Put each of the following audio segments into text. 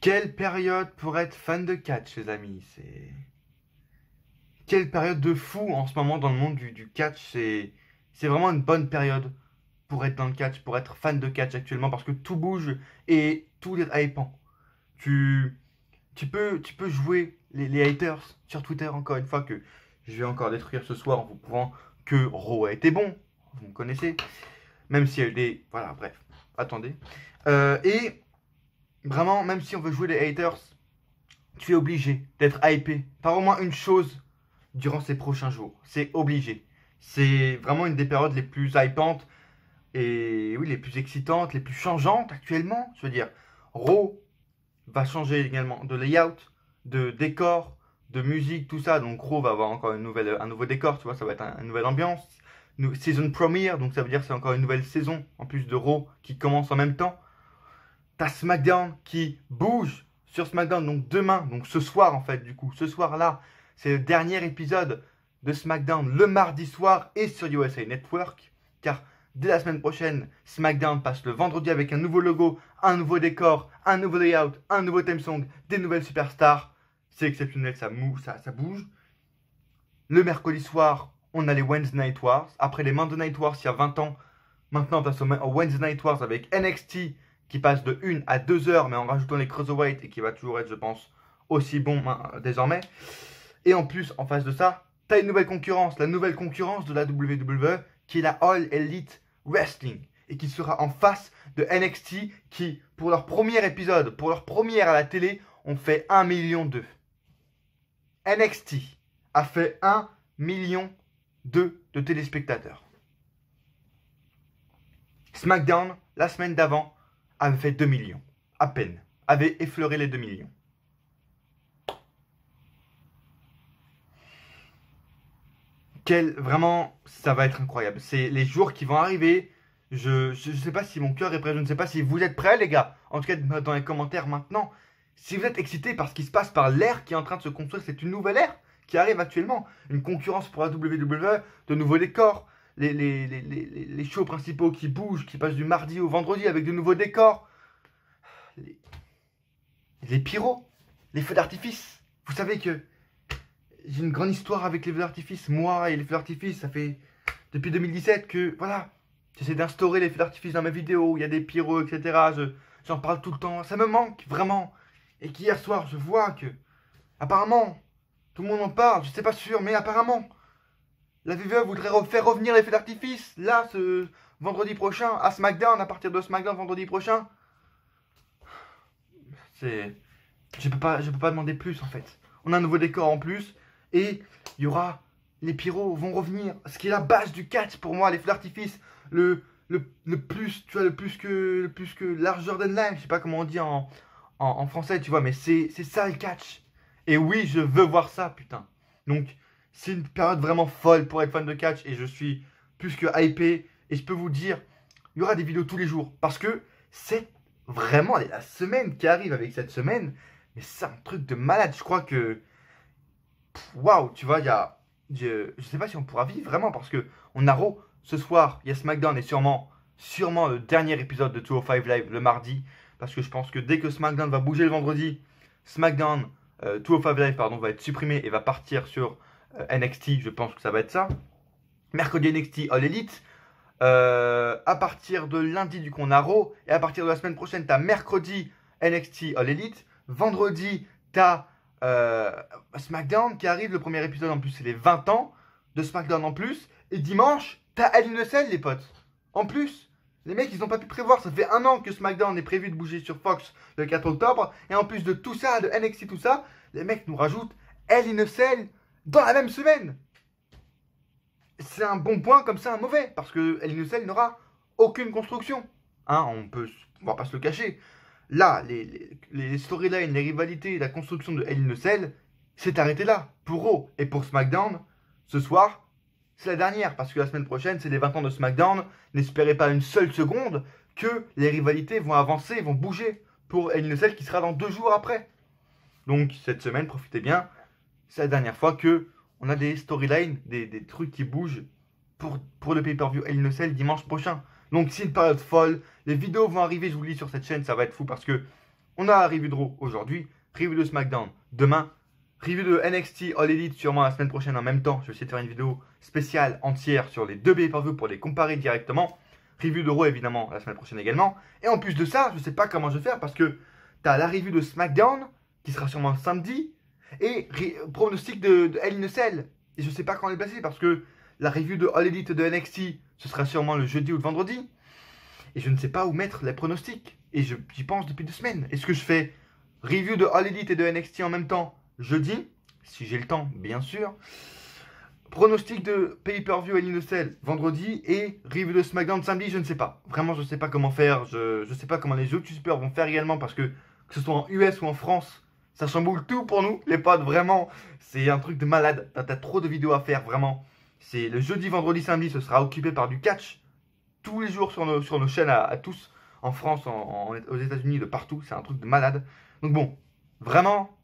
Quelle période pour être fan de catch, les amis. Quelle période de fou en ce moment dans le monde du catch. C'est vraiment une bonne période pour être dans le catch, pour être fan de catch actuellement, parce que tout bouge et tout est hypant. Tu, tu peux jouer les haters sur Twitter, encore une fois, que je vais encore détruire ce soir en vous prouvant que Raw a été bon. Vous me connaissez. Même s'il y a eu des... Voilà, bref. Attendez. Et vraiment, même si on veut jouer les haters, tu es obligé d'être hypé par au moins une chose durant ces prochains jours. C'est obligé. C'est vraiment une des périodes les plus hypantes et oui, les plus excitantes, les plus changeantes actuellement. Je veux dire, Raw va changer également de layout, de décor, de musique, tout ça. Donc Raw va avoir encore un nouveau décor, tu vois, ça va être une nouvelle ambiance. Season premiere, donc ça veut dire que c'est encore une nouvelle saison, en plus de Raw qui commence en même temps. T'as SmackDown qui bouge sur SmackDown, donc demain, donc ce soir en fait, du coup, ce soir-là, c'est le dernier épisode de SmackDown le mardi soir et sur USA Network, car dès la semaine prochaine, SmackDown passe le vendredi avec un nouveau logo, un nouveau décor, un nouveau layout, un nouveau theme song, des nouvelles superstars. C'est exceptionnel, ça bouge. Le mercredi soir, on a les Wednesday Night Wars. Après les Monday Night Wars, il y a 20 ans, maintenant on passe au Wednesday Night Wars avec NXT qui passe de 1 à 2 heures, mais en rajoutant les cruiserweight et qui va toujours être, je pense, aussi bon désormais. Et en plus, en face de ça, t'as une nouvelle concurrence, la nouvelle concurrence de la WWE, qui est la All Elite Wrestling, et qui sera en face de NXT, qui, pour leur premier épisode, pour leur première à la télé, ont fait 1 million d'eux. NXT a fait 1 million de téléspectateurs. SmackDown, la semaine d'avant, avait fait 2 millions. À peine. Avait effleuré les 2 millions. Vraiment, ça va être incroyable. C'est les jours qui vont arriver. Je sais pas si mon cœur est prêt. Je ne sais pas si vous êtes prêts, les gars. En tout cas, dans les commentaires maintenant. Si vous êtes excités par ce qui se passe, par l'ère qui est en train de se construire, c'est une nouvelle ère qui arrive actuellement. Une concurrence pour la WWE, de nouveaux décors, les shows principaux qui bougent, qui passent du mardi au vendredi avec de nouveaux décors. Les pyros, les feux d'artifice. Vous savez que j'ai une grande histoire avec les feux d'artifice. Moi et les feux d'artifice, ça fait depuis 2017 que, voilà, j'essaie d'instaurer les feux d'artifice dans mes vidéos. Il y a des pyros, etc. J'en parle tout le temps. Ça me manque, vraiment. Et qu'hier soir, je vois que, apparemment, tout le monde en parle. Je sais pas sûr, mais apparemment, la WWE voudrait faire revenir les feux d'artifice. Là, ce vendredi prochain, à SmackDown, à partir de SmackDown vendredi prochain. Je peux pas demander plus, en fait. On a un nouveau décor en plus. Et il y aura... Les pyros vont revenir. Ce qui est la base du catch pour moi, les feux d'artifice. Le plus, tu vois, le plus que largeur than life. Je sais pas comment on dit en français, tu vois, mais c'est ça le catch. Et oui, je veux voir ça, putain. Donc, c'est une période vraiment folle pour être fan de catch. Et je suis plus que hypé. Et je peux vous dire, il y aura des vidéos tous les jours. Parce que c'est vraiment la semaine qui arrive avec cette semaine. Mais c'est un truc de malade. Je crois que... Waouh, tu vois, il y a... Je sais pas si on pourra vivre vraiment parce que on a Raw ce soir, il y a SmackDown et sûrement le dernier épisode de 205 Live le mardi. Parce que je pense que dès que SmackDown va bouger le vendredi, SmackDown 205 Live pardon, va être supprimé et va partir sur NXT. Je pense que ça va être ça. Mercredi NXT All Elite. À partir de lundi du coup on a Raw. Et à partir de la semaine prochaine, t'as mercredi NXT All Elite. Vendredi, t'as SmackDown qui arrive. Le premier épisode en plus, c'est les 20 ans de SmackDown en plus. Et dimanche, t'as Hell in a Cell, les potes. En plus, les mecs, ils n'ont pas pu prévoir. Ça fait 1 an que SmackDown est prévu de bouger sur Fox le 4 octobre. Et en plus de tout ça, de NXT, tout ça, les mecs nous rajoutent Hell in a Cell dans la même semaine. C'est un bon point comme c'est un mauvais. Parce que Hell in a Cell n'aura aucune construction. Hein, on va pas se le cacher. Là, les storylines, les rivalités, la construction de Hell in a Cell s'est arrêté là. Pour Raw et pour SmackDown, ce soir, c'est la dernière. Parce que la semaine prochaine, c'est les 20 ans de SmackDown. N'espérez pas une seule seconde que les rivalités vont avancer, vont bouger pour Hell in a Cell qui sera dans 2 jours après. Donc, cette semaine, profitez bien. C'est la dernière fois que on a des storylines, des trucs qui bougent pour le pay-per-view Hell in a Cell dimanche prochain. Donc c'est une période folle. Les vidéos vont arriver, je vous le dis sur cette chaîne, ça va être fou parce que On a la review de Raw aujourd'hui, review de SmackDown demain, review de NXT All Elite sûrement la semaine prochaine en même temps. Je vais essayer de faire une vidéo spéciale entière sur les deux pay-per-view pour les comparer directement. Review de Raw évidemment la semaine prochaine également. Et en plus de ça, je sais pas comment je vais faire parce que tu as la review de SmackDown qui sera sûrement samedi et pronostic de Hell in a Cell. Et je sais pas quand les placer parce que la review de All Elite de NXT ce sera sûrement le jeudi ou le vendredi. Et je ne sais pas où mettre les pronostics. Et j'y pense depuis 2 semaines. Est-ce que je fais review de All Elite et de NXT en même temps jeudi, si j'ai le temps, bien sûr. Pronostic de pay-per-view Hell in a Cell vendredi et review de SmackDown samedi, je ne sais pas. Vraiment, je ne sais pas comment faire. Je ne sais pas comment les autres youtubeurs vont faire également parce que ce soit en US ou en France, ça chamboule tout pour nous, les potes. Vraiment, c'est un truc de malade. T'as trop de vidéos à faire, vraiment. C'est le jeudi, vendredi, samedi, ce sera occupé par du catch tous les jours sur nos chaînes à tous, en France, aux États-Unis, de partout. C'est un truc de malade. Donc bon, vraiment,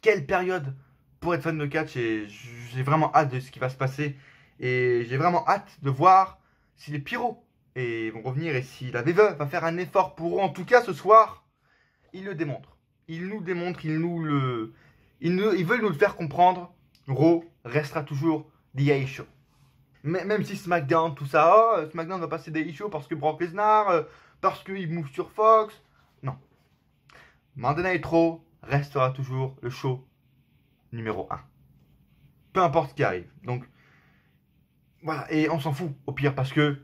quelle période pour être fan de catch, et j'ai vraiment hâte de ce qui va se passer. Et j'ai vraiment hâte de voir si les pyros vont revenir et si la VVE va faire un effort pour eux. En tout cas, ce soir, ils le démontrent. Ils nous démontrent, ils veulent nous le faire comprendre. Raw restera toujours The A Show. Même si SmackDown, tout ça, SmackDown va passer des shows parce que Brock Lesnar, parce qu'il move sur Fox. Non. Monday Night Raw restera toujours le show numéro 1. Peu importe ce qui arrive. Donc, voilà. Et on s'en fout, au pire, parce que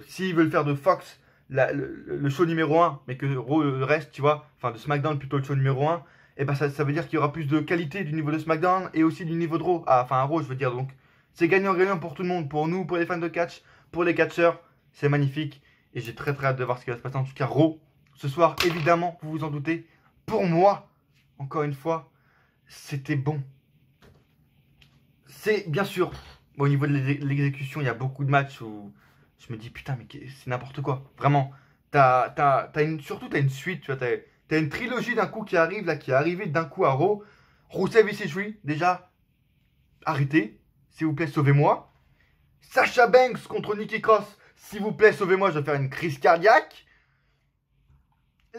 s'ils veulent faire de Fox le show numéro 1, mais que Raw le reste, tu vois, enfin de SmackDown plutôt le show numéro 1, et ben ça veut dire qu'il y aura plus de qualité du niveau de SmackDown et aussi du niveau de Raw. Ah, enfin, Raw, je veux dire, donc. C'est gagnant-gagnant pour tout le monde, pour nous, pour les fans de catch, pour les catcheurs. C'est magnifique. Et j'ai très hâte de voir ce qui va se passer. En tout cas, Raw, ce soir, évidemment, vous vous en doutez. Pour moi, encore une fois, c'était bon. C'est bien sûr, au niveau de l'exécution, il y a beaucoup de matchs où je me dis, putain, mais c'est n'importe quoi. Vraiment. Surtout, t'as une suite, tu vois. T'as une trilogie d'un coup qui arrive, là, qui est arrivée d'un coup à Raw. Rusev Ishii, déjà, arrêtez. S'il vous plaît, sauvez-moi. Sasha Banks contre Nikki Cross. S'il vous plaît, sauvez-moi, je vais faire une crise cardiaque.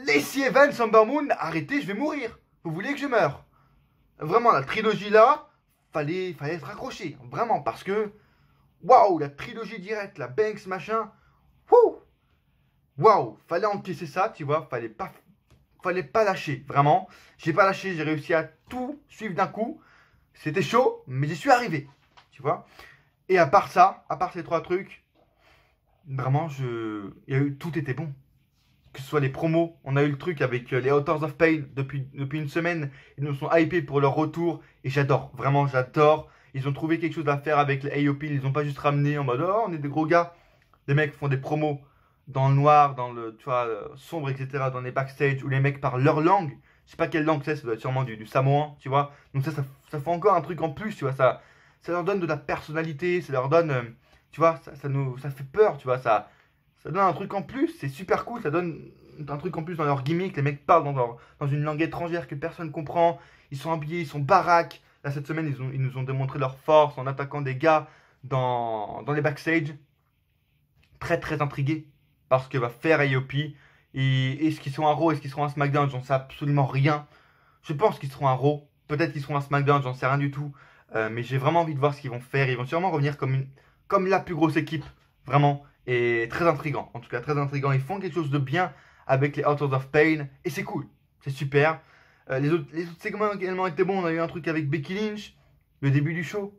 Lacey Evans, Ember Moon, arrêtez, je vais mourir. Vous voulez que je meure? Vraiment, la trilogie là, fallait être accroché. Vraiment, parce que, waouh, la trilogie directe, la Banks, machin. Waouh, fallait encaisser ça, tu vois. Fallait pas lâcher, vraiment. J'ai pas lâché, j'ai réussi à tout suivre d'un coup. C'était chaud, mais j'y suis arrivé. Tu vois. Et à part ça, à part ces 3 trucs, vraiment, tout était bon. Que ce soit les promos, on a eu le truc avec les Authors of Pain depuis une semaine. Ils nous sont hypés pour leur retour. Et j'adore, vraiment, j'adore. Ils ont trouvé quelque chose à faire avec les AOP. Ils ont pas juste ramené en mode, oh, on est des gros gars. Les mecs font des promos dans le noir, dans le, tu vois, sombre, etc. Dans les backstage où les mecs parlent leur langue. Je sais pas quelle langue c'est, ça doit être sûrement du samoan, tu vois. Donc ça fait encore un truc en plus, tu vois. Ça leur donne de la personnalité, ça leur donne, tu vois, ça fait peur, tu vois, ça donne un truc en plus, c'est super cool, ça donne un truc en plus dans leur gimmick, les mecs parlent dans une langue étrangère que personne comprend, ils sont habillés, ils sont baraques. Là, cette semaine, ils nous ont démontré leur force en attaquant des gars dans les backstage. Très, très intrigué par ce que va faire AOP. Et est-ce qu'ils sont à Raw, est-ce qu'ils seront à SmackDown, j'en sais absolument rien. Je pense qu'ils seront à Raw, peut-être qu'ils seront à SmackDown, j'en sais rien du tout. Mais j'ai vraiment envie de voir ce qu'ils vont faire. Ils vont sûrement revenir comme la plus grosse équipe, vraiment. Et très intriguant, en tout cas très intriguant. Ils font quelque chose de bien avec les Authors of Pain. Et c'est cool, c'est super. Les autres segments également étaient bons. On a eu un truc avec Becky Lynch, le début du show.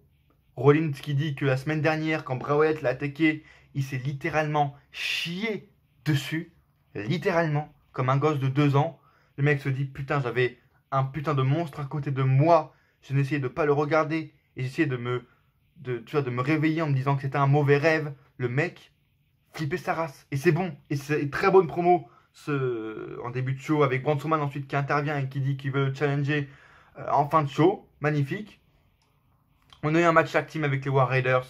Rollins qui dit que la semaine dernière, quand Bray Wyatt l'a attaqué, il s'est littéralement chié dessus. Littéralement, comme un gosse de 2 ans. Le mec se dit, putain, j'avais un putain de monstre à côté de moi. Je n'essayais de pas le regarder et j'essayais de me réveiller en me disant que c'était un mauvais rêve. Le mec flippait sa race. Et c'est bon. Et c'est une très bonne promo en début de show avec Braun Strowman ensuite qui intervient et qui dit qu'il veut le challenger en fin de show. Magnifique. On a eu un match tag team avec les War Raiders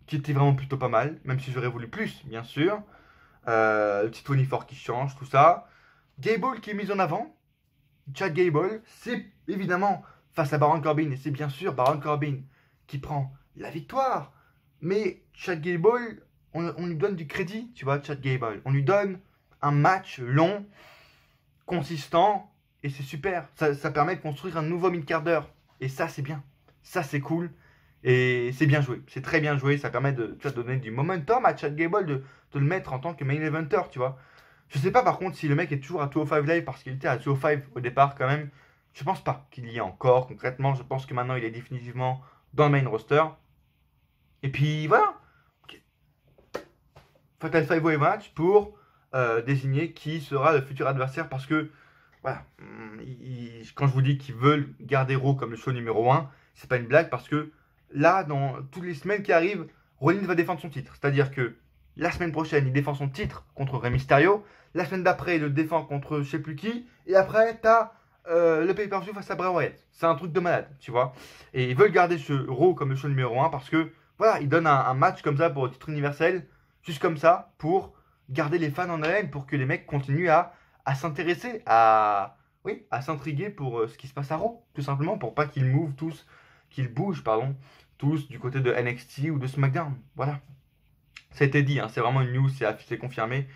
qui était vraiment plutôt pas mal. Même si j'aurais voulu plus, bien sûr. Le petit 24 qui change, tout ça. Gable qui est mis en avant. Chad Gable, c'est évidemment face à Baron Corbin, et c'est bien sûr Baron Corbin qui prend la victoire. Mais Chad Gable, on lui donne du crédit, tu vois, Chad Gable. On lui donne un match long consistant et c'est super. Ça permet de construire un nouveau mid-carder. Et ça, c'est bien. Ça, c'est cool. Et c'est bien joué. C'est très bien joué. Ça permet de, tu vois, de donner du momentum à Chad Gable, de le mettre en tant que main eventer, tu vois. Je sais pas par contre si le mec est toujours à 205 Live parce qu'il était à 205 au départ quand même. Je pense pas qu'il y ait encore concrètement. Je pense que maintenant il est définitivement dans le main roster. Et puis voilà. Fatal 5-Way match pour désigner qui sera le futur adversaire parce que voilà, quand je vous dis qu'ils veulent garder Raw comme le show numéro 1, c'est pas une blague parce que là, dans toutes les semaines qui arrivent, Rollins va défendre son titre. C'est-à-dire que la semaine prochaine, il défend son titre contre Rey Mysterio. La semaine d'après, il le défend contre je sais plus qui. Et après, t'as le pay-per-view face à Bray Wyatt. C'est un truc de malade, tu vois. Et ils veulent garder ce Raw comme le show numéro 1 parce que, voilà, ils donnent un match comme ça pour le titre universel, juste comme ça, pour garder les fans en haleine, pour que les mecs continuent à s'intéresser, oui, à s'intriguer pour ce qui se passe à Raw, tout simplement, pour pas qu'ils move tous, qu'ils bougent, pardon, tous du côté de NXT ou de SmackDown. Voilà. Ça a été dit, hein, c'est vraiment une news, c'est confirmé.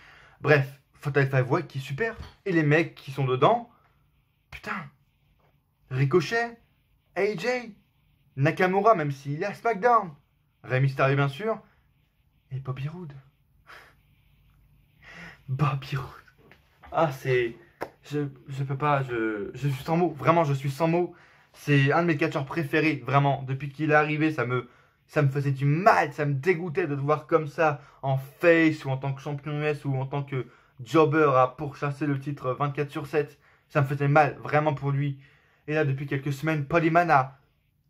Bref, Fatal 5-Way qui est super. Et les mecs qui sont dedans, putain, Ricochet, AJ, Nakamura, même s'il est à SmackDown, Rey Mysterio bien sûr, et Bobby Roode. Bobby Roode. Ah, c'est... Je peux pas, je suis sans mots, vraiment, je suis sans mots. C'est un de mes catcheurs préférés, vraiment. Depuis qu'il est arrivé, ça me faisait du mal, ça me dégoûtait de le voir comme ça, en face, ou en tant que champion US, ou en tant que jobber à pourchasser le titre 24/7. Ça me faisait mal, vraiment pour lui. Et là, depuis quelques semaines, Paul Heyman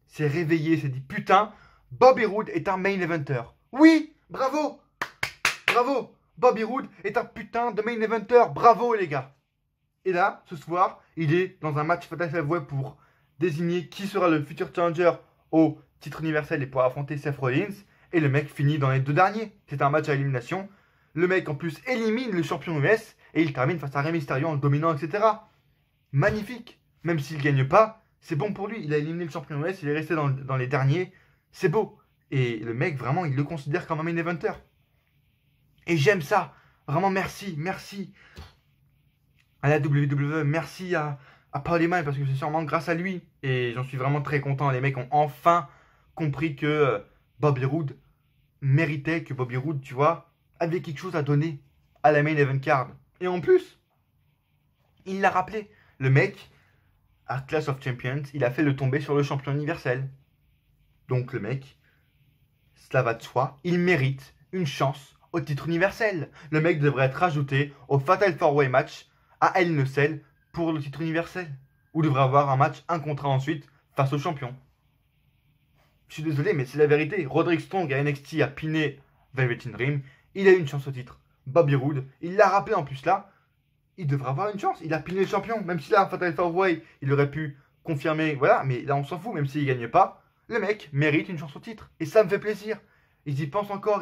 s'est réveillé, s'est dit, putain, Bobby Roode est un main eventer. Oui, bravo, bravo. Bobby Roode est un putain de main eventer. Bravo les gars. Et là, ce soir, il est dans un match Fatal 5-Way pour désigner qui sera le futur challenger au titre universel et pour affronter Seth Rollins. Et le mec finit dans les deux derniers. C'est un match à élimination. Le mec en plus élimine le champion US et il termine face à Rey Mysterio en le dominant, etc. Magnifique. Même s'il ne gagne pas, c'est bon pour lui. Il a éliminé le champion US, il est resté dans les derniers. C'est beau. Et le mec, vraiment, il le considère comme un main eventer. Et j'aime ça. Vraiment, merci, merci à la WWE, merci à Paul Heyman parce que c'est sûrement grâce à lui. Et j'en suis vraiment très content. Les mecs ont enfin compris que Bobby Roode méritait, que Bobby Roode, tu vois, avait quelque chose à donner à la main event card. Et en plus, il l'a rappelé. Le mec, à Clash of Champions, il a fait le tomber sur le champion universel. Donc le mec, cela va de soi, il mérite une chance au titre universel. Le mec devrait être ajouté au Fatal 4-Way match à Hell in a Cell pour le titre universel. Ou devrait avoir un match, un contrat ensuite face au champion. Je suis désolé, mais c'est la vérité. Roderick Strong à NXT a piné Velveteen Dream. Il a eu une chance au titre. Bobby Roode, il l'a rappelé en plus là. Il devrait avoir une chance. Il a piné le champion. Même si là, Fatal 4-Way, il aurait pu confirmer. Voilà, mais là, on s'en fout. Même s'il ne gagne pas, le mec mérite une chance au titre. Et ça me fait plaisir. Ils y pensent encore.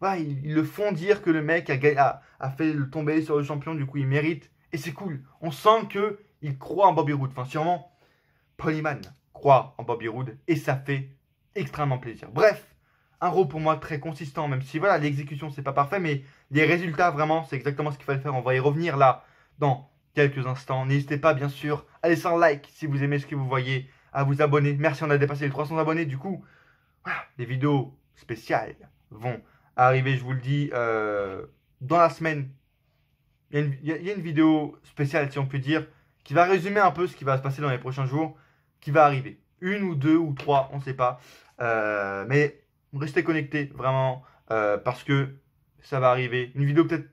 Voilà, ils le font dire que le mec a fait le tomber sur le champion. Du coup, il mérite. Et c'est cool. On sent qu'il croit en Bobby Roode. Enfin, sûrement, Paul Heyman croit en Bobby Roode. Et ça fait extrêmement plaisir. Bref, un Raw pour moi très consistant. Même si, voilà, l'exécution, c'est pas parfait. Mais les résultats, vraiment, c'est exactement ce qu'il fallait faire. On va y revenir là dans quelques instants. N'hésitez pas, bien sûr, à laisser un like si vous aimez ce que vous voyez, à vous abonner. Merci, on a dépassé les 300 abonnés. Du coup, voilà, les vidéos spéciales vont arriver, je vous le dis, dans la semaine. Il y a une vidéo spéciale, si on peut dire, qui va résumer un peu ce qui va se passer dans les prochains jours, qui va arriver. Une ou deux ou trois, on ne sait pas. Mais restez connectés, vraiment, parce que ça va arriver. Une vidéo peut-être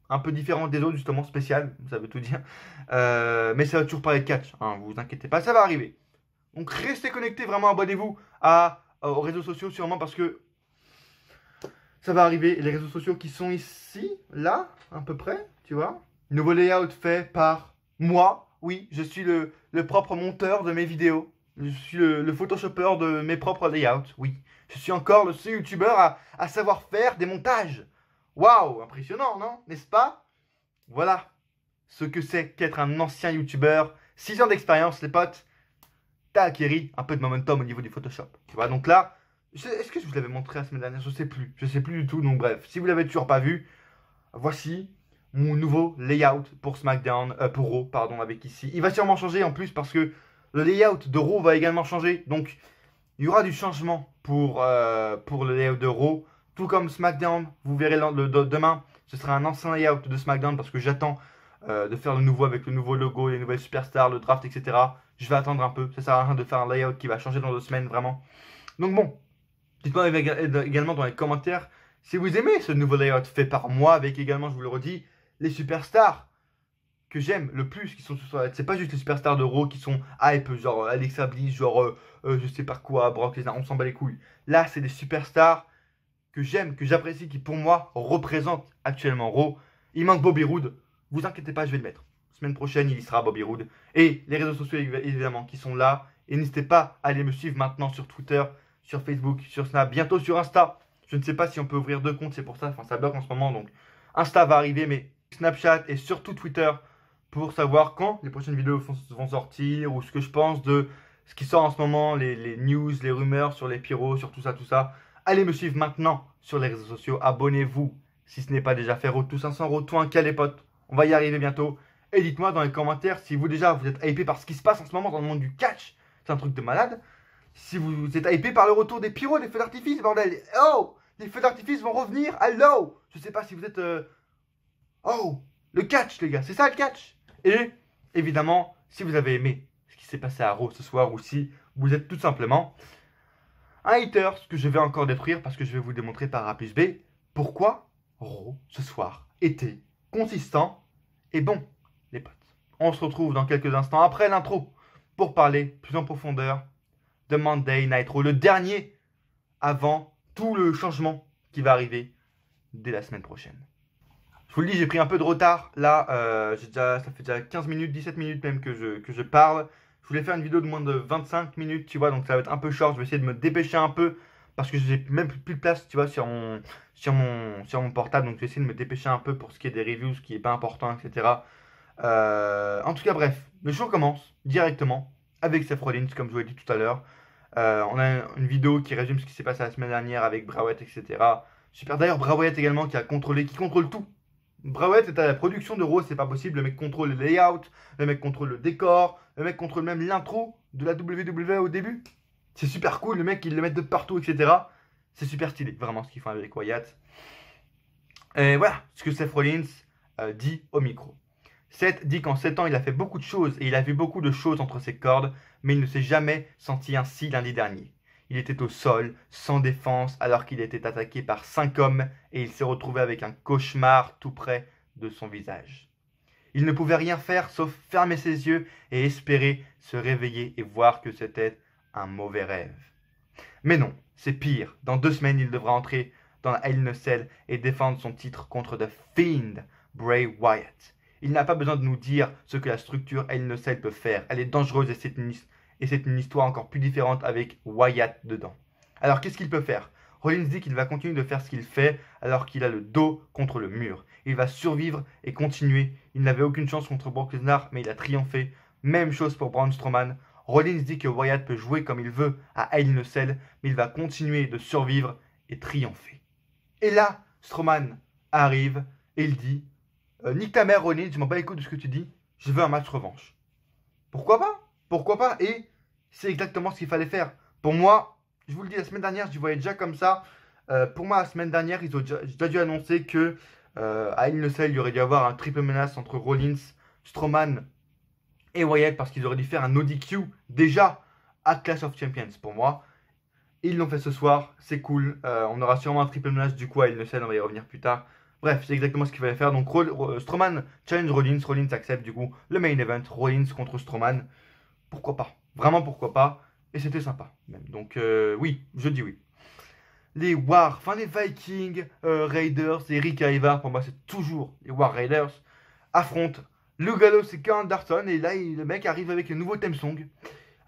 un peu différente des autres, justement, spéciale, ça veut tout dire. Mais ça va toujours parler de catch, hein, vous inquiétez pas, ça va arriver. Donc restez connectés, vraiment, abonnez-vous aux réseaux sociaux, sûrement, parce que ça va arriver. Les réseaux sociaux qui sont ici, là, à peu près, tu vois. Nouveau layout fait par moi. Oui, je suis le propre monteur de mes vidéos. Je suis le photoshopper de mes propres layouts, oui. Je suis encore le seul youtubeur à savoir faire des montages. Waouh, impressionnant, non? N'est-ce pas? Voilà ce que c'est qu'être un ancien youtubeur. 6 ans d'expérience, les potes. T'as acquis un peu de momentum au niveau du Photoshop. Tu vois, donc là, est-ce que je vous l'avais montré la semaine dernière? Je sais plus du tout. Donc bref, si vous l'avez toujours pas vu, voici mon nouveau layout pour SmackDown, pour Raw, pardon, avec ici. Il va sûrement changer en plus parce que le layout de Raw va également changer. Donc, il y aura du changement pour le layout de Raw. Tout comme SmackDown, vous verrez demain, ce sera un ancien layout de SmackDown parce que j'attends de faire le nouveau avec le nouveau logo, les nouvelles superstars, le draft, etc. Je vais attendre un peu. Ça sert à rien de faire un layout qui va changer dans 2 semaines, vraiment. Donc bon, dites-moi également dans les commentaires si vous aimez ce nouveau layout fait par moi, avec également, je vous le redis, les superstars que j'aime le plus qui sont sur la. C'est pas juste les superstars de Raw qui sont hype, genre Alexa Bliss, genre je sais pas quoi, Brock Lesnar, on s'en bat les couilles. Là, c'est des superstars que j'aime, que j'apprécie, qui pour moi représentent actuellement Raw. Il manque Bobby Roode, vous inquiétez pas, je vais le mettre. Semaine prochaine, il y sera Bobby Roode. Et les réseaux sociaux évidemment qui sont là. Et n'hésitez pas à aller me suivre maintenant sur Twitter, sur Facebook, sur Snap, bientôt sur Insta. Je ne sais pas si on peut ouvrir 2 comptes, c'est pour ça, enfin ça bloque en ce moment, donc Insta va arriver, mais Snapchat et surtout Twitter pour savoir quand les prochaines vidéos vont sortir ou ce que je pense de ce qui sort en ce moment, les news, les rumeurs sur les pyros, sur tout ça, tout ça. Allez me suivre maintenant sur les réseaux sociaux, abonnez-vous si ce n'est pas déjà fait, Road to 500, Road to 1K les potes, on va y arriver bientôt. Et dites-moi dans les commentaires si vous déjà vous êtes hypé par ce qui se passe en ce moment dans le monde du catch, c'est un truc de malade. Si vous êtes hypé par le retour des pyros, des feux d'artifice, bordel. Oh, les feux d'artifice vont revenir. Hello. Je sais pas si vous êtes... Oh, le catch, les gars. C'est ça, le catch. Et, évidemment, si vous avez aimé ce qui s'est passé à Raw ce soir, ou si vous êtes tout simplement un hater, ce que je vais encore détruire parce que je vais vous démontrer par A plus B pourquoi Raw, ce soir, était consistant et bon, les potes. On se retrouve dans quelques instants après l'intro pour parler plus en profondeur de Monday Night Raw, le dernier avant tout le changement qui va arriver dès la semaine prochaine. Je vous le dis, j'ai pris un peu de retard. Là, ça fait déjà 15 minutes, 17 minutes même que je parle. Je voulais faire une vidéo de moins de 25 minutes, tu vois, donc ça va être un peu short. Je vais essayer de me dépêcher un peu parce que j'ai même plus de place, tu vois, sur mon portable. Donc je vais essayer de me dépêcher un peu pour ce qui est des reviews, ce qui n'est pas important, etc. En tout cas, bref, le show commence directement avec Seth Rollins, comme je vous l'ai dit tout à l'heure. On a une vidéo qui résume ce qui s'est passé la semaine dernière avec Bray Wyatt, etc. Super. D'ailleurs, Bray Wyatt également qui contrôle tout. Bray Wyatt est à la production de Raw, c'est pas possible. Le mec contrôle le layout, le mec contrôle le décor, le mec contrôle même l'intro de la WWE au début. C'est super cool, le mec, ils le mettent de partout, etc. C'est super stylé, vraiment, ce qu'ils font avec Wyatt. Et voilà ce que Seth Rollins dit au micro. Seth dit qu'en 7 ans, il a fait beaucoup de choses et il a vu beaucoup de choses entre ses cordes, mais il ne s'est jamais senti ainsi lundi dernier. Il était au sol, sans défense, alors qu'il était attaqué par 5 hommes et il s'est retrouvé avec un cauchemar tout près de son visage. Il ne pouvait rien faire sauf fermer ses yeux et espérer se réveiller et voir que c'était un mauvais rêve. Mais non, c'est pire. Dans 2 semaines, il devra entrer dans la Hell in a Cell et défendre son titre contre The Fiend, Bray Wyatt. Il n'a pas besoin de nous dire ce que la structure Hell in a Cell peut faire. Elle est dangereuse et c'est une histoire encore plus différente avec Wyatt dedans. Alors qu'est-ce qu'il peut faire? Rollins dit qu'il va continuer de faire ce qu'il fait alors qu'il a le dos contre le mur. Il va survivre et continuer. Il n'avait aucune chance contre Brock Lesnar, mais il a triomphé. Même chose pour Braun Strowman. Rollins dit que Wyatt peut jouer comme il veut à Hell in a Cell, mais il va continuer de survivre et triompher. Et là, Strowman arrive et il dit nique ta mère Rollins, je m'en bats les couilles de ce que tu dis, je veux un match revanche. Pourquoi pas? Pourquoi pas? Et c'est exactement ce qu'il fallait faire. Pour moi, je vous le dis, la semaine dernière, je voyais déjà comme ça. Pour moi, la semaine dernière, ils ont déjà dû annoncer que à Hell in a Cell, il y aurait dû avoir un triple menace entre Rollins, Strowman et Wyatt parce qu'ils auraient dû faire un ODQ déjà à Clash of Champions pour moi. Ils l'ont fait ce soir, c'est cool. On aura sûrement un triple menace du coup à Hell in a Cell, on va y revenir plus tard. Bref, c'est exactement ce qu'il fallait faire. Donc Strowman challenge Rollins, Rollins accepte du coup le main event, Rollins contre Strowman. Pourquoi pas? Vraiment pourquoi pas? Et c'était sympa même. Donc oui, je dis oui. Les War, enfin les Vikings, Raiders et Rick Ivar, pour moi c'est toujours les War Raiders, affrontent Lugados et Karl Anderson. Et là, le mec arrive avec un nouveau theme song.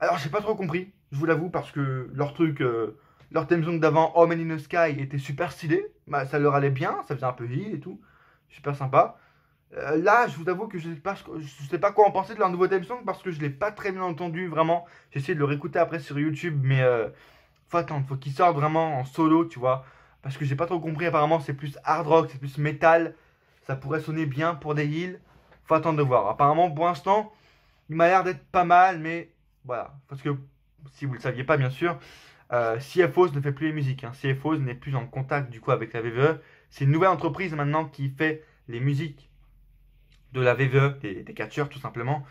Alors j'ai pas trop compris, je vous l'avoue, parce que leur theme song d'avant, Home and in the Sky, était super stylé. Bah, ça leur allait bien, ça faisait un peu heal et tout. Super sympa. Là, je vous avoue que je sais pas quoi en penser de leur nouveau theme song parce que je l'ai pas très bien entendu, vraiment. J'ai essayé de le réécouter après sur YouTube, mais faut attendre, faut qu'il sorte vraiment en solo, tu vois. Parce que j'ai pas trop compris, apparemment c'est plus hard rock, c'est plus metal. ça pourrait sonner bien pour des heals. Faut attendre de voir. Apparemment, pour l'instant, il m'a l'air d'être pas mal, mais voilà. Parce que, si vous ne le saviez pas, bien sûr, CFOs ne fait plus les musiques. Hein. CFOs n'est plus en contact du coup avec la VVE. C'est une nouvelle entreprise maintenant qui fait les musiques de la VVE, des catcheurs tout simplement.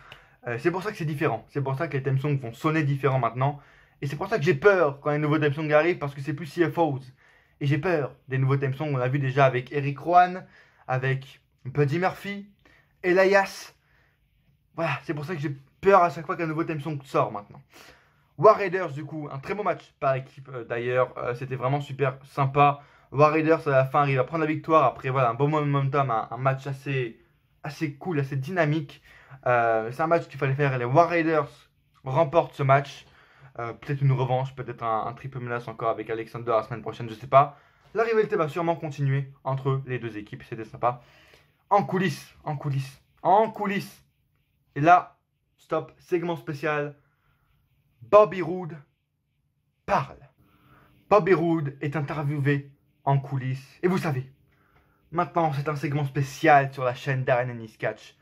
C'est pour ça que c'est différent. C'est pour ça que les theme songs vont sonner différents maintenant. Et c'est pour ça que j'ai peur quand les nouveaux theme songs arrivent, parce que c'est plus CFOs. Et j'ai peur des nouveaux theme songs. On l'a vu déjà avec Eric Rowan, avec Buddy Murphy, Elias. Voilà, c'est pour ça que j'ai peur à chaque fois qu'un nouveau theme song sort maintenant. War Raiders, du coup, un très beau match par équipe d'ailleurs. C'était vraiment super sympa. War Raiders, à la fin, arrive à prendre la victoire après voilà, un bon momentum, un match assez cool, assez dynamique. C'est un match qu'il fallait faire. Les War Raiders remportent ce match. Peut-être une revanche, peut-être un triple menace encore avec Alexander la semaine prochaine, je sais pas. La rivalité va sûrement continuer entre les deux équipes, c'était sympa. En coulisses. Et là, stop, segment spécial. Bobby Roode parle. Bobby Roode est interviewé en coulisses. Et vous savez, maintenant c'est un segment spécial sur la chaîne Darren Ennis Catch.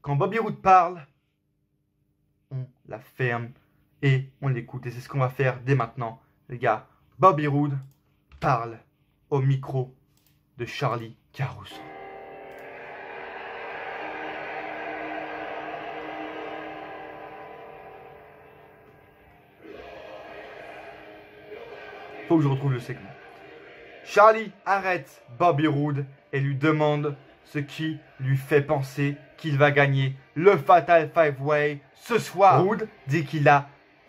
Quand Bobby Roode parle, on la ferme et on l'écoute. Et c'est ce qu'on va faire dès maintenant, les gars. Bobby Roode parle au micro de Charlie Caruso. Faut que je retrouve le segment. Charlie arrête Bobby Roode et lui demande ce qui lui fait penser qu'il va gagner le Fatal 5-Way ce soir. Roode dit qu'il a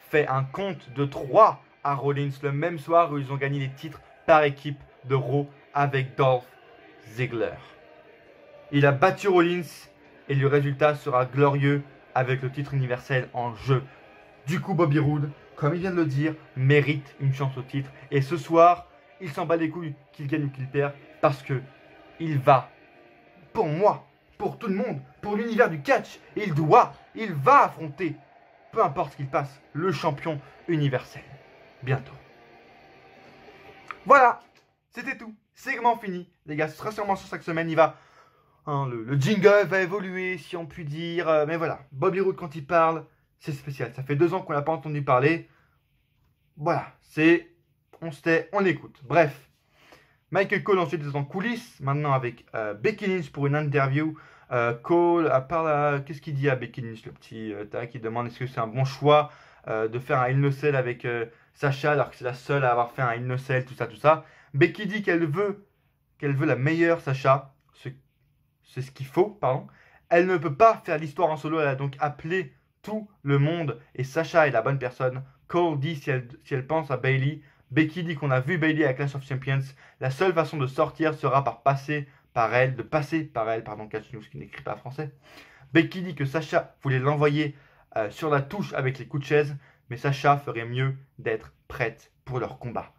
fait un compte de 3 à Rollins le même soir où ils ont gagné les titres par équipe de Raw avec Dolph Ziggler. Il a battu Rollins et le résultat sera glorieux avec le titre universel en jeu. Du coup, Bobby Roode, comme il vient de le dire, mérite une chance au titre. Et ce soir, il s'en bat les couilles qu'il gagne ou qu'il perd parce que il va, pour moi, pour tout le monde, pour l'univers du catch, il va affronter, peu importe ce qu'il passe, le champion universel. Bientôt. Voilà, c'était tout. Segment fini. Les gars, ce sera sûrement sur chaque semaine. Il va, le jingle va évoluer, si on peut dire. Mais voilà, Bobby Roode quand il parle, c'est spécial. Ça fait 2 ans qu'on n'a pas entendu parler. Voilà, on se tait, on écoute. Bref, Michael Cole ensuite est en coulisses, maintenant avec Becky Lynch pour une interview. Cole, à part qu'est-ce qu'il dit à Becky Lynch, le petit qui demande est-ce que c'est un bon choix de faire un Hell in a Cell avec Sacha, alors que c'est la seule à avoir fait un Hell in a Cell, tout ça. Becky dit qu'elle veut la meilleure Sacha, c'est ce qu'il faut, pardon. Elle ne peut pas faire l'histoire en solo, elle a donc appelé tout le monde et Sacha est la bonne personne. Cole dit si elle pense à Bayley. Becky dit qu'on a vu Bayley à Clash of Champions. La seule façon de sortir sera de passer par elle, pardon, Catch News qui n'écrit pas français. Becky dit que Sacha voulait l'envoyer sur la touche avec les coups de chaise, mais Sacha ferait mieux d'être prête pour leur combat.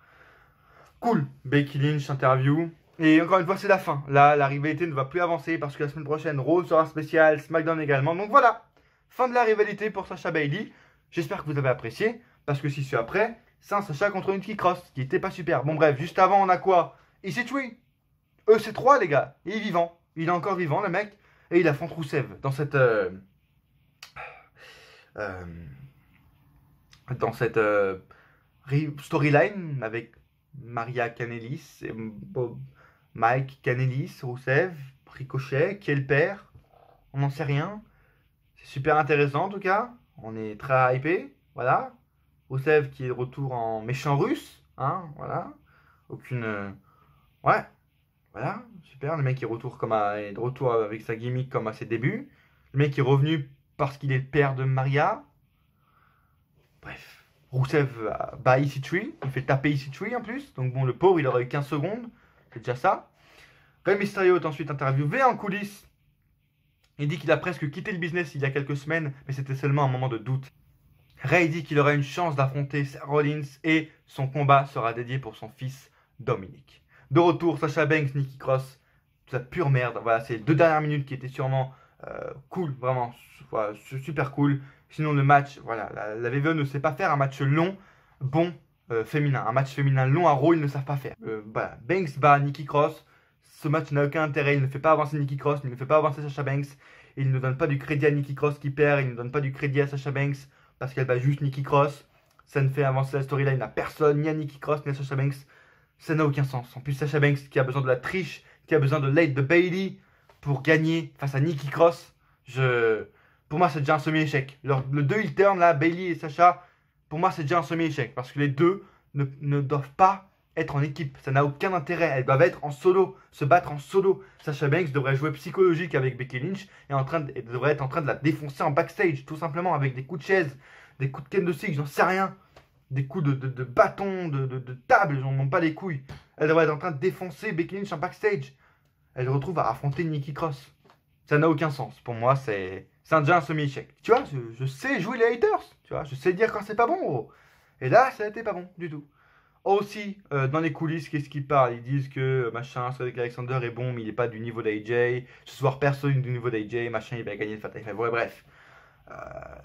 Cool, Becky Lynch interview. Et encore une fois, c'est la fin. Là, la rivalité ne va plus avancer parce que la semaine prochaine, Raw sera spécial, SmackDown également. Donc voilà, fin de la rivalité pour Sacha Bayley. J'espère que vous avez apprécié, parce que si c'est après, c'est un Sacha contre Nikki Cross, qui était pas super. Bon bref, juste avant, on a quoi? EC3. EC3, les gars. Il est vivant. Il est encore vivant, le mec. Et il affronte Rusev dans cette... storyline avec Maria Kanellis, et Mike Kanellis, Rusev, Ricochet, qui est le père? On n'en sait rien. C'est super intéressant en tout cas. On est très hypé. Voilà. Rusev qui est de retour en méchant russe. Hein, voilà. Ouais. Voilà. Super. Le mec est de retour avec sa gimmick comme à ses débuts. Le mec est revenu parce qu'il est le père de Maria. Bref. Rusev bat EC3. Il fait taper EC3 en plus. Donc bon, le pauvre, il aurait eu 15 secondes. C'est déjà ça. Rey Mysterio est ensuite interviewé en coulisses. Il dit qu'il a presque quitté le business il y a quelques semaines, mais c'était seulement un moment de doute. Rey dit qu'il aura une chance d'affronter Rollins et son combat sera dédié pour son fils Dominic. De retour, Sasha Banks, Nikki Cross, la pure merde. Voilà, c'est les 2 dernières minutes qui étaient sûrement cool, vraiment voilà, super cool. Sinon le match, voilà, la VVE ne sait pas faire un match long, bon, féminin. Un match féminin long à Raw, ils ne savent pas faire. Voilà, Banks bat Nikki Cross, ce match n'a aucun intérêt. Il ne fait pas avancer Nikki Cross, il ne fait pas avancer Sasha Banks. Il ne donne pas du crédit à Nikki Cross qui perd, il ne donne pas du crédit à Sasha Banks parce qu'elle bat juste Nikki Cross. Ça ne fait avancer la storyline à personne, ni à Nikki Cross, ni à Sasha Banks. Ça n'a aucun sens. En plus, Sasha Banks qui a besoin de la triche, qui a besoin de l'aide de Bayley pour gagner face à Nikki Cross. Pour moi, c'est déjà un semi-échec. Le 2 heel turn là, Bayley et Sasha, pour moi, c'est déjà un semi-échec. Parce que les deux ne doivent pas être en équipe. Ça n'a aucun intérêt. Elles doivent être en solo, se battre en solo. Sasha Banks devrait jouer psychologique avec Becky Lynch et devrait être en train de la défoncer en backstage, tout simplement, avec des coups de chaise, des coups de kendo stick, j'en sais rien. Des coups de bâton, de table, j'en ai pas les couilles. Elle devrait être en train de défoncer Becky Lynch en backstage. Elle se retrouve à affronter Nikki Cross. Ça n'a aucun sens. Pour moi, c'est déjà un semi-échec. Tu vois, je sais jouer les haters. Tu vois, je sais dire quand c'est pas bon, gros. Et là, ça n'était pas bon du tout. Aussi, dans les coulisses, qu'est-ce qu'ils parlent? Ils disent que machin, Cedric Alexander est bon, mais il n'est pas du niveau d'AJ. Ce soir, personne du niveau d'AJ. Machin, il va gagner le Fatal 5. Ouais, bref.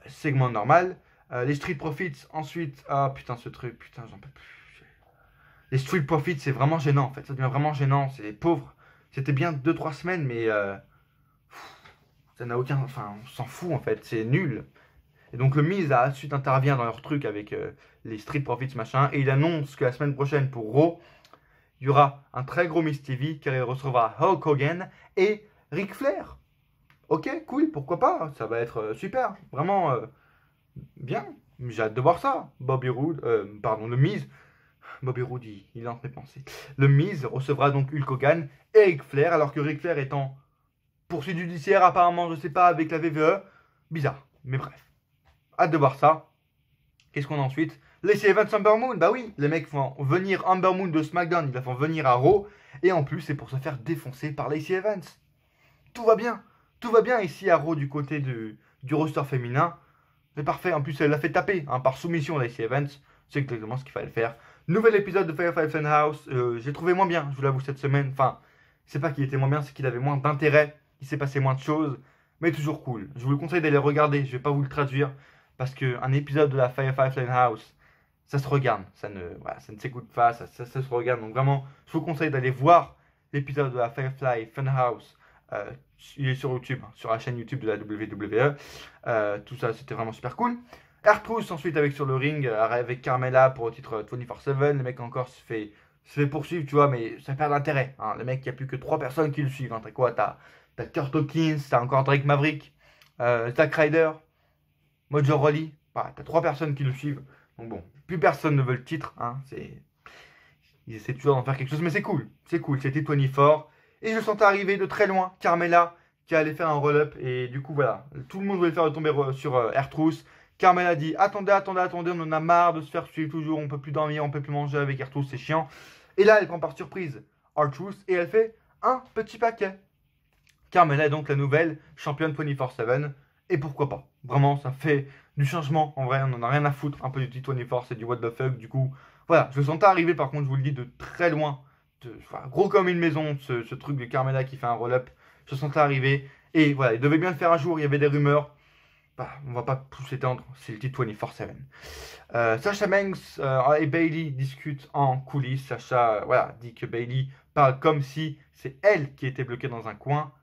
Segment normal. Les Street Profits, ensuite. Ah putain, ce truc, putain, j'en peux plus. Les Street Profits, c'est vraiment gênant en fait. Ça devient vraiment gênant. C'est les pauvres. C'était bien 2-3 semaines, mais ça n'a aucun. Enfin, on s'en fout en fait. C'est nul. Et donc le Miz a ensuite intervient dans leur truc avec les Street Profits machin. Et il annonce que la semaine prochaine pour Raw, il y aura un très gros Miz TV car il recevra Hulk Hogan et Ric Flair. Ok, cool, pourquoi pas. Ça va être super. Vraiment. Bien, j'ai hâte de voir ça. Le Miz. Bobby Roode, il lance mes pensées. Le Miz recevra donc Hulk Hogan et Ric Flair, alors que Ric Flair est en poursuite judiciaire, apparemment, je sais pas, avec la WWE. Bizarre, mais bref. Hâte de voir ça. Qu'est-ce qu'on a ensuite? Lacey Evans, Ember Moon. Bah oui, les mecs font venir Ember Moon de SmackDown, ils la font venir à Raw. Et en plus, c'est pour se faire défoncer par Lacey Evans. Tout va bien. Tout va bien ici à Raw du côté du roster féminin. C'est parfait, en plus elle l'a fait taper par soumission Lacey Evans, c'est exactement ce qu'il fallait faire. Nouvel épisode de Firefly Funhouse, j'ai trouvé moins bien, je vous l'avoue cette semaine, enfin, c'est pas qu'il était moins bien, c'est qu'il avait moins d'intérêt, il s'est passé moins de choses, mais toujours cool. Je vous le conseille d'aller regarder, je vais pas vous le traduire, parce qu'un épisode de la Firefly Funhouse, ça se regarde, ça ne s'écoute pas, ça se regarde, donc vraiment, je vous conseille d'aller voir l'épisode de la Firefly Funhouse. Il est sur YouTube, sur la chaîne YouTube de la WWE. Tout ça, c'était vraiment super cool. R-Truth ensuite avec sur le ring, avec Carmella pour le titre 24/7. Le mec encore se fait poursuivre, tu vois, mais ça perd l'intérêt. Hein. Le mec, il n'y a plus que 3 personnes qui le suivent. Hein. T'as quoi? T'as Kurt Hawkins, t'as encore Drake Maverick, Zack Ryder, Mojo Rawley. Bah, t'as 3 personnes qui le suivent. Donc bon, plus personne ne veut le titre. Hein. Ils essaient toujours d'en faire quelque chose, mais c'est cool. C'est cool, c'était 24. Et je sentais arriver de très loin Carmella qui allait faire un roll-up. Et du coup, voilà, tout le monde voulait faire retomber sur R-Truth. Carmella dit attendez, on en a marre de se faire suivre toujours, on peut plus dormir, on peut plus manger avec R-Truth, c'est chiant. Et là, elle prend par surprise R-Truth et elle fait un petit paquet. Carmella est donc la nouvelle championne 24/7. Et pourquoi pas? Vraiment, ça fait du changement. En vrai, on en a rien à foutre. Un peu du T24, c'est du what the fuck. Du coup, voilà, je le sentais arriver, par contre, je vous le dis, de très loin. Gros comme une maison, ce truc de Carmella qui fait un roll-up. Je le sentais arriver. Et voilà, il devait bien le faire un jour, il y avait des rumeurs. Bah, on va pas plus s'étendre, c'est le T24/7. Sasha Banks et Bayley discutent en coulisses. Sasha dit que Bayley parle comme si c'est elle qui était bloquée dans un coin.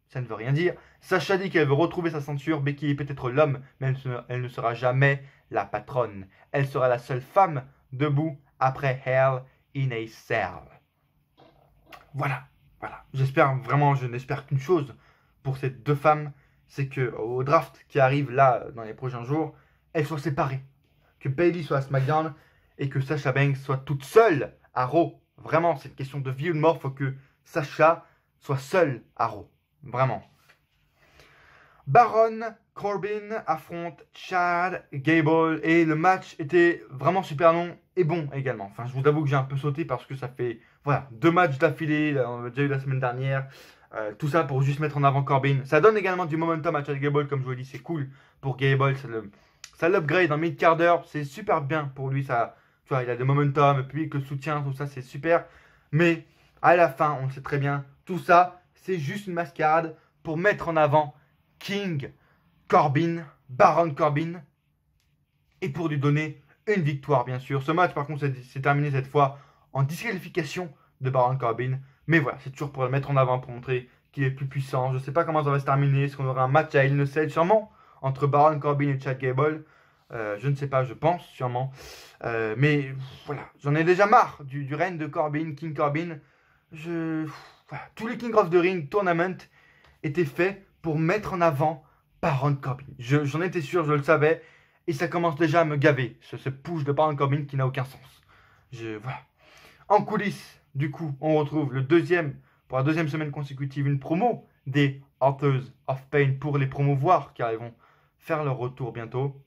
Ça ne veut rien dire. Sasha dit qu'elle veut retrouver sa ceinture. Becky est peut-être l'homme, mais elle ne sera jamais la patronne. Elle sera la seule femme debout après Hell in a Cell. Voilà. J'espère vraiment, je n'espère qu'une chose pour ces deux femmes, c'est que au draft qui arrive là dans les prochains jours, elles soient séparées. Que Bayley soit à SmackDown et que Sasha Banks soit toute seule à Raw. Vraiment, c'est une question de vie ou de mort. Il faut que Sasha soit seule à Raw. Vraiment. Baron Corbin affronte Chad Gable et le match était vraiment super long et bon également. Enfin, je vous avoue que j'ai un peu sauté parce que ça fait 2 matchs d'affilée, on l'a déjà eu la semaine dernière. Tout ça pour juste mettre en avant Corbin. Ça donne également du momentum à Chad Gable, comme je vous l'ai dit, c'est cool pour Gable. Ça l'upgrade en mid-quart d'heure, c'est super bien pour lui. Ça, tu vois, il a du momentum, le public le soutient, tout ça, c'est super. Mais à la fin, on le sait très bien, tout ça, c'est juste une mascarade pour mettre en avant King Corbin, Baron Corbin, et pour lui donner une victoire, bien sûr. Ce match, par contre, s'est terminé cette fois en disqualification de Baron Corbin. Mais voilà, c'est toujours pour le mettre en avant, pour montrer qu'il est plus puissant. Je sais pas comment ça va se terminer. Est-ce qu'on aura un match à Hell in a Cell sûrement entre Baron Corbin et Chad Gable? Je ne sais pas, je pense sûrement. Mais voilà, j'en ai déjà marre du règne de Corbin, King Corbin. Voilà, tous les King of the Ring Tournament étaient faits pour mettre en avant Baron Corbin. J'en étais sûr, je le savais. Et ça commence déjà à me gaver, ce push de Baron Corbin qui n'a aucun sens. Voilà. En coulisses, du coup, on retrouve pour la deuxième semaine consécutive, une promo des Authors of Pain pour les promouvoir, car ils vont faire leur retour bientôt.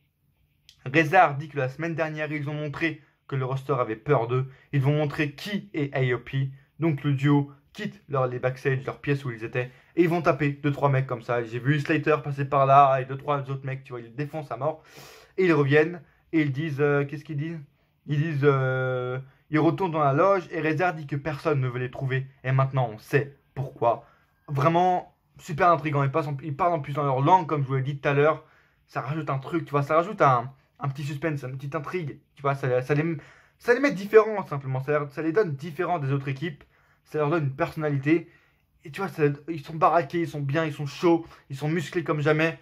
Rezar dit que la semaine dernière, ils ont montré que le roster avait peur d'eux. Ils vont montrer qui est AOP. Donc le duo quitte les backstage, leurs pièces où ils étaient, et ils vont taper 2-3 mecs comme ça. J'ai vu Slater passer par là, et 2-3 autres mecs, tu vois, ils défoncent à mort. Et ils reviennent, et ils disent, qu'est-ce qu'ils disent? Ils disent, ils retournent dans la loge, et Rezar dit que personne ne veut les trouver. Et maintenant, on sait pourquoi. Vraiment, super intriguant. Ils parlent en plus dans leur langue, comme je vous l'ai dit tout à l'heure. Ça rajoute un truc, tu vois, ça rajoute un petit suspense, une petite intrigue. Tu vois, ça les met différents, simplement. Ça les donne différents des autres équipes. Ça leur donne une personnalité. Et tu vois, ils sont baraqués, ils sont bien, ils sont chauds, ils sont musclés comme jamais.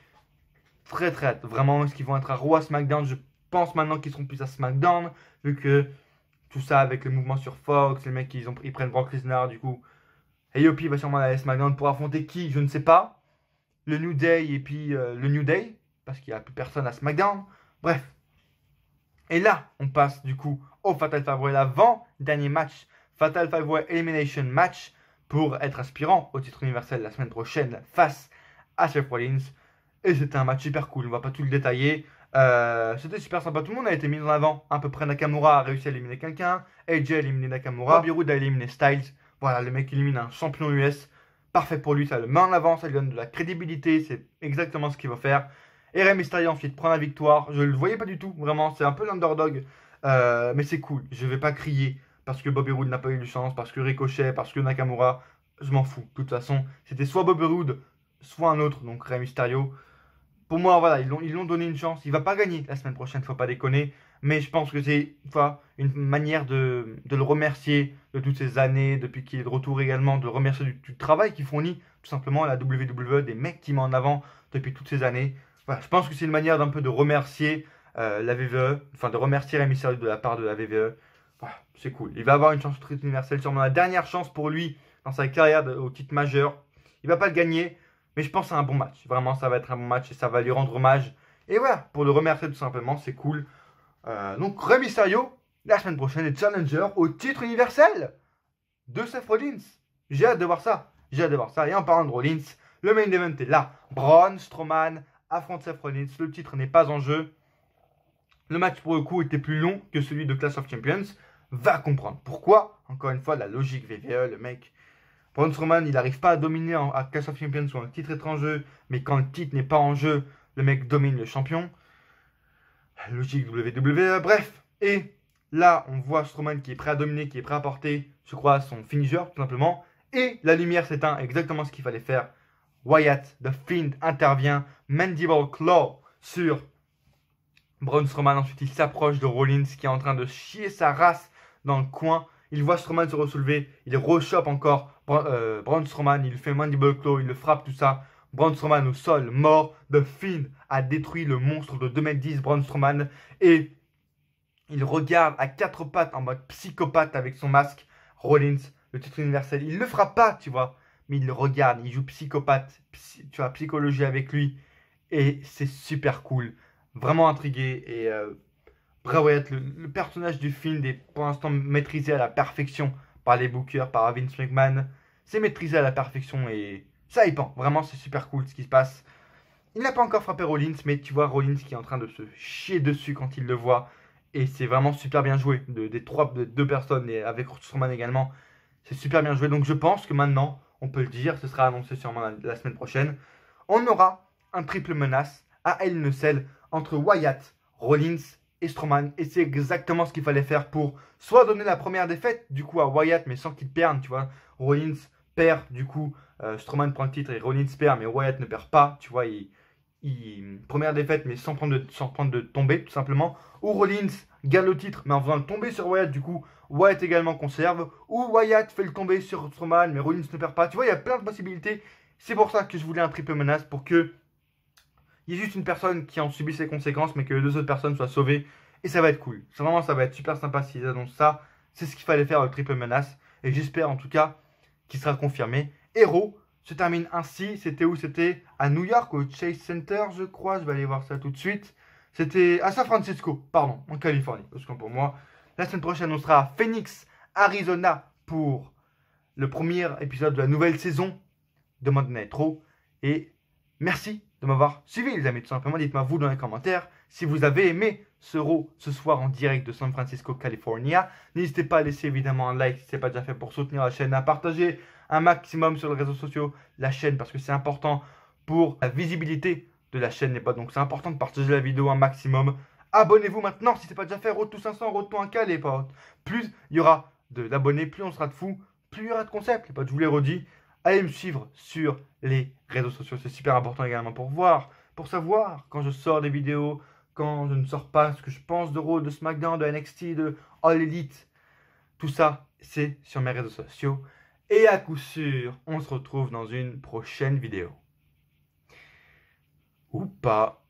Très très hâte. Vraiment, est-ce qu'ils vont être à Raw, à SmackDown? Je pense maintenant qu'ils seront plus à SmackDown, vu que tout ça avec le mouvement sur Fox, les mecs ils prennent Brock Lesnar, du coup. AOP va sûrement aller à SmackDown pour affronter qui? Je ne sais pas. Le New Day et puis le New Day, parce qu'il n'y a plus personne à SmackDown. Bref. Et là, on passe du coup au Fatal 5-Way, l'avant-dernier match. Fatal 5-Way Elimination Match pour être aspirant au titre universel la semaine prochaine face à Seth Rollins. Et c'était un match super cool, on va pas tout le détailler. C'était super sympa, tout le monde a été mis en avant. À peu près Nakamura a réussi à éliminer quelqu'un, AJ a éliminé Nakamura, Bobby Roode a éliminé Styles. Voilà, le mec élimine un champion US. Parfait pour lui, ça le met en avant, ça lui donne de la crédibilité, c'est exactement ce qu'il va faire. Et Rey Mysterio ensuite prend la victoire. Je le voyais pas du tout, vraiment, c'est un peu l'underdog. Mais c'est cool, je vais pas crier parce que Bobby Roode n'a pas eu de chance, parce que Ricochet, parce que Nakamura, je m'en fous. De toute façon, c'était soit Bobby Roode, soit un autre, donc Rey Mysterio. Pour moi, voilà, ils l'ont donné une chance. Il va pas gagner la semaine prochaine, faut pas déconner. Mais je pense que c'est une manière de le remercier de toutes ces années, depuis qu'il est de retour également, de le remercier du travail qu'il fournit, tout simplement à la WWE, des mecs qu'il met en avant depuis toutes ces années. Voilà, je pense que c'est une manière d'un peu de remercier la WWE, enfin de remercier Rey Mysterio de la part de la WWE. Voilà, c'est cool. Il va avoir une chance au titre universel, sûrement la dernière chance pour lui dans sa carrière au titre majeur. Il va pas le gagner. Mais je pense que c'est un bon match. Vraiment, ça va être un bon match et ça va lui rendre hommage. Et voilà, pour le remercier tout simplement, c'est cool. Donc, Rey Mysterio, la semaine prochaine, est challenger au titre universel de Seth Rollins. J'ai hâte de voir ça. J'ai hâte de voir ça. Et en parlant de Rollins, le main event est là. Braun Strowman affronte Seth Rollins. Le titre n'est pas en jeu. Le match, pour le coup, était plus long que celui de Clash of Champions. Va comprendre pourquoi. Encore une fois, la logique WWE, le mec. Braun Strowman, il n'arrive pas à dominer à Clash of Champions quand le titre est en jeu, mais quand le titre n'est pas en jeu, le mec domine le champion. Logique WWE, bref. Et là, on voit Strowman qui est prêt à dominer, qui est prêt à porter, je crois, son finisher, tout simplement. Et la lumière s'éteint, exactement ce qu'il fallait faire. Wyatt, The Fiend, intervient, Mandible Claw sur Braun Strowman. Ensuite, il s'approche de Rollins qui est en train de chier sa race dans le coin. Il voit Strowman se ressoulever, il rechoppe encore Braun Strowman, il fait Mandible Claw, il le frappe, tout ça. Braun Strowman au sol, mort. The Fiend a détruit le monstre de 2m10, Braun Strowman. Et il regarde à quatre pattes en mode psychopathe avec son masque. Rollins, le titre universel, il le frappe pas, tu vois. Mais il le regarde, il joue psychopathe, tu vois, psychologie avec lui. Et c'est super cool. Vraiment intrigué et... Bray Wyatt, le personnage du film est pour l'instant maîtrisé à la perfection par les bookers, par Vince McMahon. C'est maîtrisé à la perfection et ça hypant. Vraiment, c'est super cool ce qui se passe. Il n'a pas encore frappé Rollins, mais tu vois Rollins qui est en train de se chier dessus quand il le voit. Et c'est vraiment super bien joué de deux personnes et avec Strowman également. C'est super bien joué. Donc je pense que maintenant, on peut le dire, ce sera annoncé sûrement la semaine prochaine. On aura un triple menace à Hell in a Cell entre Wyatt, Rollins et Strowman. Et c'est exactement ce qu'il fallait faire pour soit donner la première défaite du coup à Wyatt, mais sans qu'il perde, tu vois. Rollins perd, du coup, Strowman prend le titre et Rollins perd, mais Wyatt ne perd pas, tu vois. Il première défaite, mais sans prendre de tombée, tout simplement. Ou Rollins gagne le titre, mais en faisant le tomber sur Wyatt, du coup, Wyatt également conserve. Ou Wyatt fait le tomber sur Strowman, mais Rollins ne perd pas. Tu vois, il y a plein de possibilités. C'est pour ça que je voulais un triple menace, pour que il y ait juste une personne qui en subit ses conséquences, mais que les deux autres personnes soient sauvées. Et ça va être cool. Vraiment, ça va être super sympa s'ils annoncent ça. C'est ce qu'il fallait faire, le triple menace. Et j'espère en tout cas qu'il sera confirmé. Hero se termine ainsi. C'était où? C'était à New York, au Chase Center, je crois. Je vais aller voir ça tout de suite. C'était à San Francisco, pardon, en Californie. Parce que pour moi, la semaine prochaine, on sera à Phoenix, Arizona, pour le premier épisode de la nouvelle saison de Monday Night Raw. Et merci de m'avoir suivi, les amis. Tout simplement, dites-moi vous dans les commentaires si vous avez aimé ce Raw ce soir en direct de San Francisco, California. N'hésitez pas à laisser évidemment un like si ce n'est pas déjà fait pour soutenir la chaîne, à partager un maximum sur les réseaux sociaux la chaîne parce que c'est important pour la visibilité de la chaîne, les potes. Donc c'est important de partager la vidéo un maximum. Abonnez-vous maintenant si ce n'est pas déjà fait. Road to 500, Road to 1K, les potes. Plus il y aura d'abonnés, plus on sera de fous, plus il y aura de concepts, les potes. Je vous l'ai redit. Allez me suivre sur les réseaux sociaux, c'est super important également pour savoir quand je sors des vidéos, quand je ne sors pas, ce que je pense de Raw, de SmackDown, de NXT, de All Elite. Tout ça, c'est sur mes réseaux sociaux. Et à coup sûr, on se retrouve dans une prochaine vidéo. Ou pas.